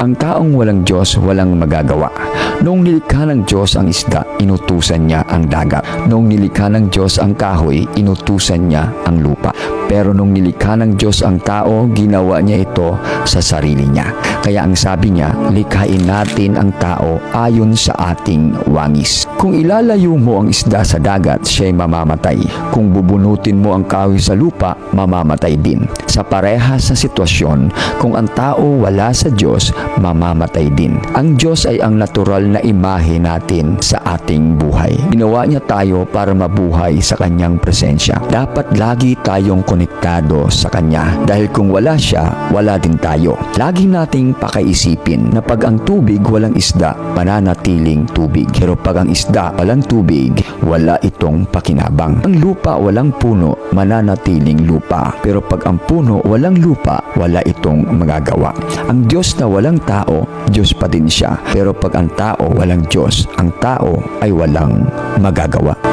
Ang taong walang Diyos, walang magagawa. Noong nilikha ng Diyos ang isda, inutusan niya ang dagat. Noong nilikha ng Diyos ang kahoy, inutusan niya ang lupa. Pero nung nilikha ng Diyos ang tao, ginawa niya ito sa sarili niya. Kaya ang sabi niya, likhain natin ang tao ayon sa ating wangis. Kung ilalayo mo ang isda sa dagat, siya'y mamamatay. Kung bubunutin mo ang kahoy sa lupa, mamamatay din. Sa parehas na sitwasyon, kung ang tao wala sa Diyos, mamamatay din. Ang Diyos ay ang natural na imahe natin sa ating buhay. Ginawa niya tayo para mabuhay sa kanyang presensya. Dapat lagi tayong konektado sa kanya. Dahil kung wala siya, wala din tayo. Lagi nating pakaisipin na pag ang tubig walang isda, mananatiling tubig. Pero pag ang isda walang tubig, wala itong pakinabang. Ang lupa walang puno, mananatiling lupa. Pero pag ang puno walang lupa, wala itong magagawa. Ang Diyos na walang tao, Diyos pa din siya. Pero pag ang tao walang Diyos, ang tao ay walang magagawa.